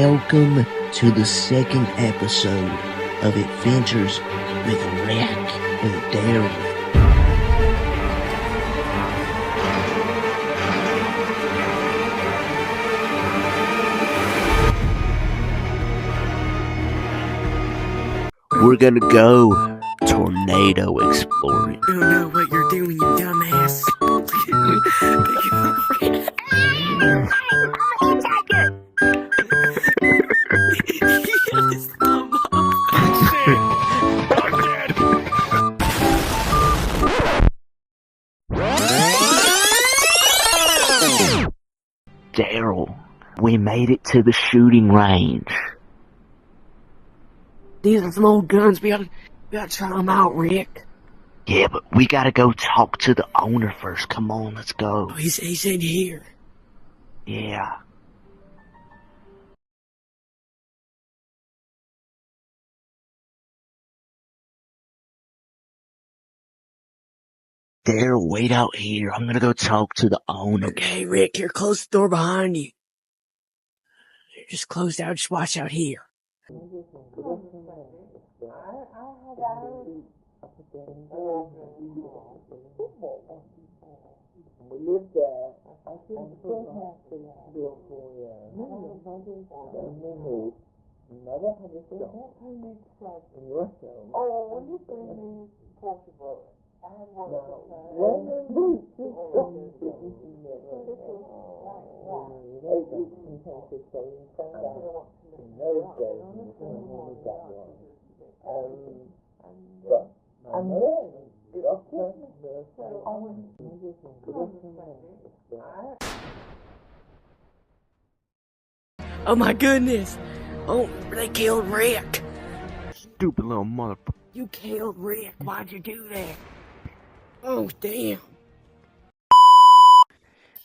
Welcome to the second episode of Adventures with Rick and Daryl. We're gonna go tornado exploring. I don't know what you're doing, you dumbass. Daryl, we made it to the shooting range. These are some old guns. We gotta try them out, Rick. Yeah, but we gotta go talk to the owner first. Come on, let's go. Oh, he's in here. Yeah. Daryl, wait out here. I'm gonna go talk to the owner. Okay, Rick, here, close the door behind you. Just close out, just watch out here. Oh my goodness! Oh, they killed Rick! Stupid little motherfucker. You killed Rick, why'd you do that? Oh, damn.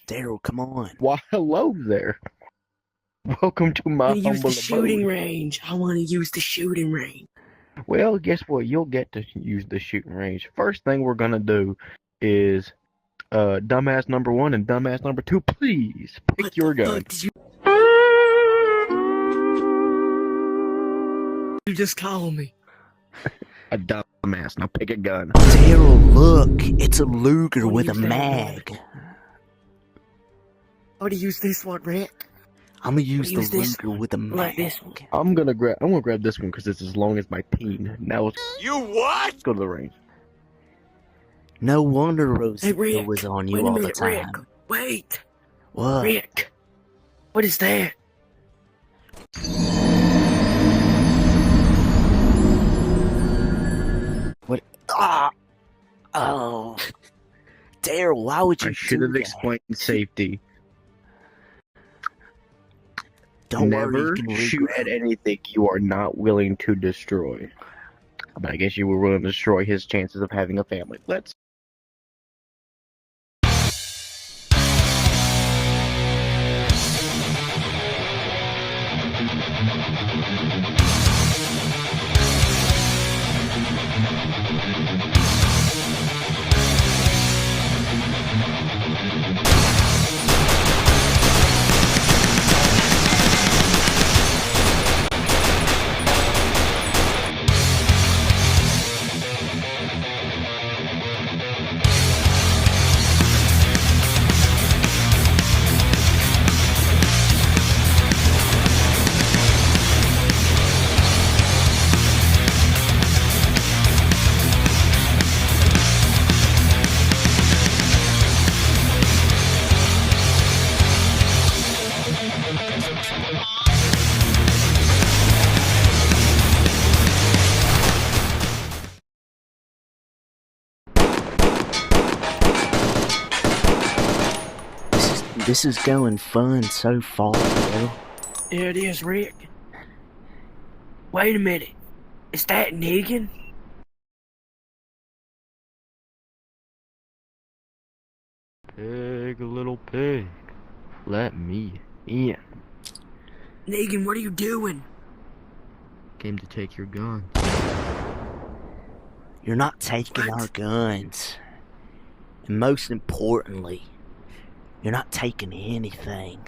Daryl, come on. Why, hello there. Welcome to my I want to use humble the shooting abode. range. I want to use the shooting range. Well, guess what? You'll get to use the shooting range. First thing we're gonna do is, dumbass number 1 and dumbass number 2, please pick What your the gun. fuck did you just call me? A dumbass. Now pick a gun. Daryl, look. It's a Luger What with a is that, mag. I want to use this one, Rick. I'm gonna use Use the this Luger with a mag. Like this one. I'm gonna grab this one because it's as long as my peen. Now let's go to the range. No wonder Hey, Rosie Rick. was on you Wait a all the minute, time. Rick. Wait. What? Rick. What is that? What? Ah! Oh. Daryl, why would you I should do have that? explained safety. Don't worry, Never you can shoot regret at it. anything you are not willing to destroy. But I guess you were willing to destroy his chances of having a family. Let's. This is going fun so far, Daryl. Yeah, it is, Rick. Wait a minute. Is that Negan? Pig, little pig, let me in. Negan, what are you doing? Came to take your gun. You're not taking What? our guns. And most importantly, you're not taking anything.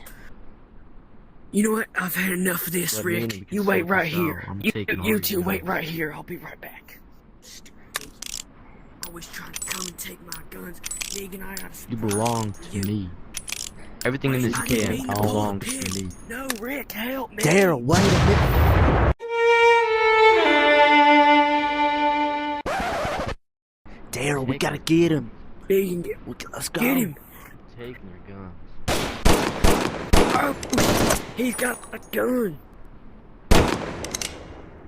You know what? I've had enough of this, Let me in and we Rick. can You wait sort right this here. out. I'm You taking two Hardy's wait house. right here. I'll be right back. Stupid. Always trying to come and take my guns. Negan, I got You belong to me. Everything in this I didn't camp mean to pull the belongs pin. to me. No, Rick, help me. Daryl, wait a minute. Daryl, we gotta get him. Negan, Let's go. get him. Taking their guns. Oh, he's got a gun.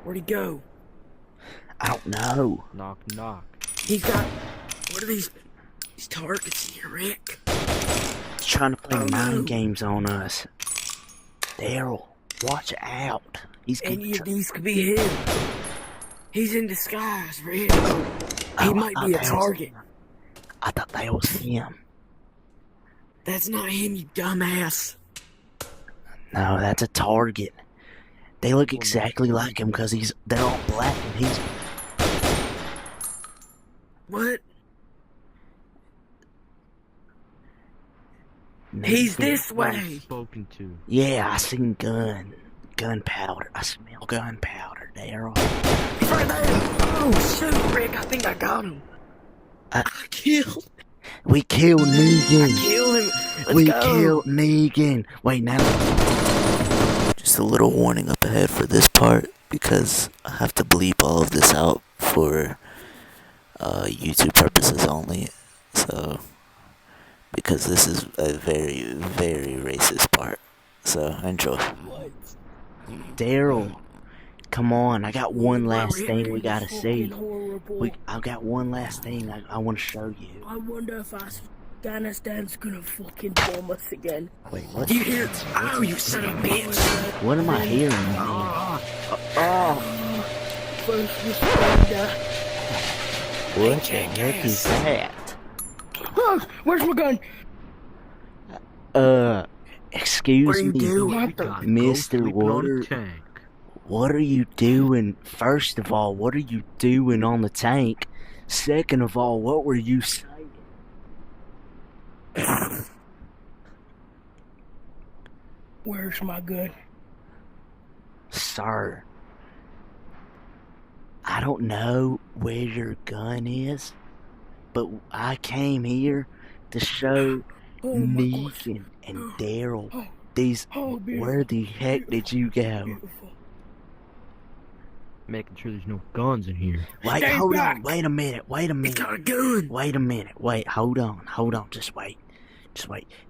Where'd he go? I don't know. Knock, knock. He's got. What are these targets here, Rick? He's trying to play Oh, mind no. games on us. Daryl, watch out. He's Any getting of these could be him. He's in disguise, Rick. He Oh, might be a target. I thought that was him. That's not him, you dumbass. No, that's a target. They look exactly like him because they're all black and he's. What? He's this way. Spoken to. Yeah, I seen gunpowder. I smell gunpowder, Daryl. He's right there. Oh, shoot, Rick. I think I got him. I- We We killed Negan. killed him. Let's We go. killed Negan. Wait, now. Just a little warning up ahead for this part because I have to bleep all of this out for YouTube purposes only. So, because this is a very, very racist part. So, enjoy. Daryl, come on. I got one last thing we gotta see. Horrible. I got one last thing I want to show you. I wonder if Afghanistan's gonna fucking bomb us again. Wait, what? Do you hear? Oh, you son of a bitch. What am I hearing, man? First responder. What the heck is that? Oh, where's my gun? Excuse What are you me, doing? We got a Mr. ghost sleeping on a Water. tank. What are you doing? First of all, what are you doing on the tank? Second of all, what were you saying? Where's my gun? Sir, I don't know where your gun is, but I came here to show Oh my gosh. Negan and Daryl. Oh, These, oh, beautiful, where the heck did you go? beautiful. Making sure there's no guns in here. Wait, Stay hold back. on, wait a minute, He's got a gun. wait a minute, hold on, just wait.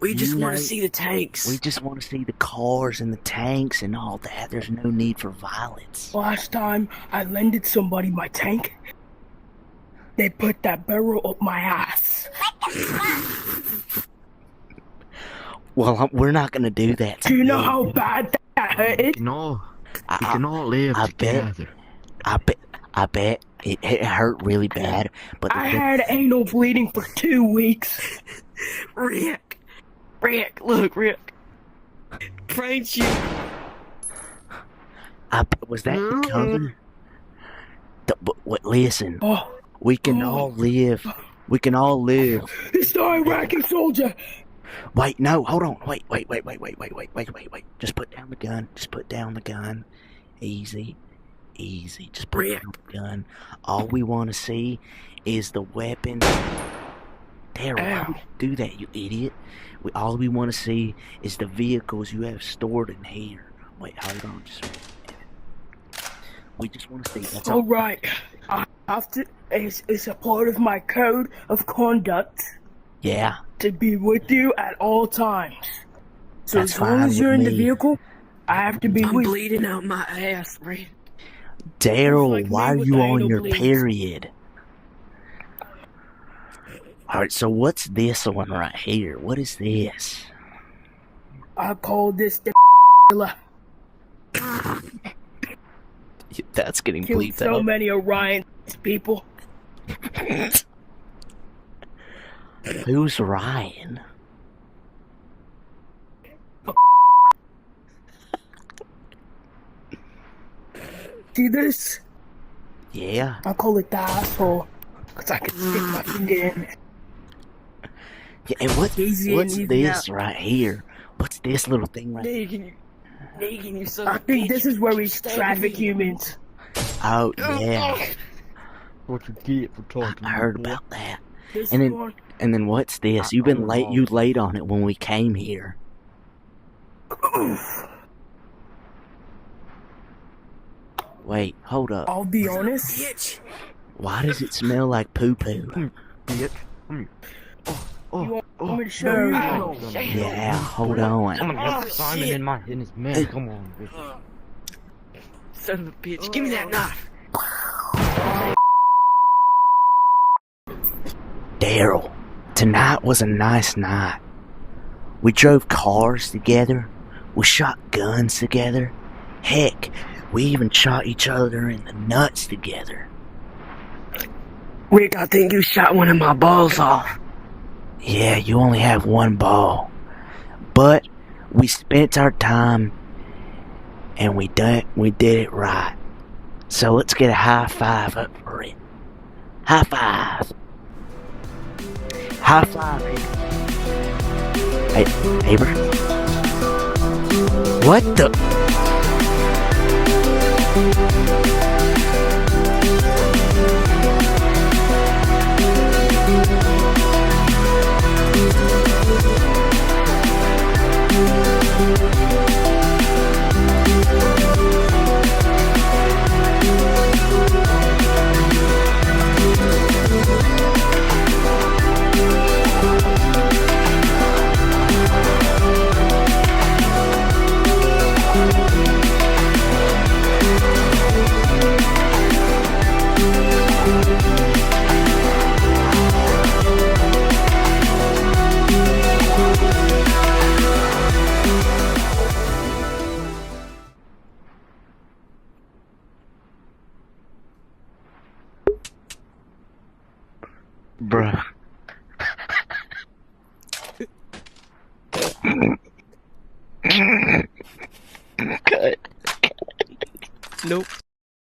We just You want know- to see the tanks. We just want to see the cars and the tanks and all that. There's no need for violence. Last time I lended somebody my tank, they put that barrel up my ass. Well, we're not gonna do that. Do you know how bad that hurt? We can all live I bet- together. I bet it hurt really bad. But I had anal bleeding for 2 weeks. Rick, look, Rick. Pranked you. was that the cover? Listen, Oh, we can all live. We can all live. it's the Iraqi soldier. Wait, no, hold on. Wait. Just put down the gun. Easy. Just put down the gun. All we want to see is the weapon. Daryl, why would you do that, you idiot? All we want to see is the vehicles you have stored in here. Wait, hold on. We just want to see. That's all. All right. I have to. It's a part of my code of conduct Yeah. to be with you at all times. So That's as long fine as you're with in the me. vehicle, I have to be I'm with you. bleeding out my ass, Ray. Daryl, Like me why are with you the on anal your bleeds. period? Alright, so what's this one right here? What is this? I call this the That's getting killed bleeped so out. many Orion's people. Who's Ryan? See this? Yeah. I call it the asshole. Cause I can stick my finger in it. Yeah, and Easy what's and easy this right here? What's this little thing right here? Negan, Negan, you son I of a think bitch. this is where we Stay traffic with me. humans. Oh yeah, What you get for talking? I heard boy. about that. This And is then, where... and then what's this? You've been late. You late on it when we came here. Wait, hold up. I'll be honest. Bitch. Why does it smell like poo poo? Bitch. Come here. You want me to show you? Oh, Yeah, hold on. I'm gonna help Oh, Simon shit. in his man. Come on, bitch. Son of a bitch. Give me that knife. Daryl, tonight was a nice night. We drove cars together. We shot guns together. Heck, we even shot each other in the nuts together. Rick, I think you shot one of my balls off. Yeah, you only have one ball. But we spent our time and we did it right. So let's get a high five up for it. High five. High five, Hey, Haber? What the? Bruh. Nope.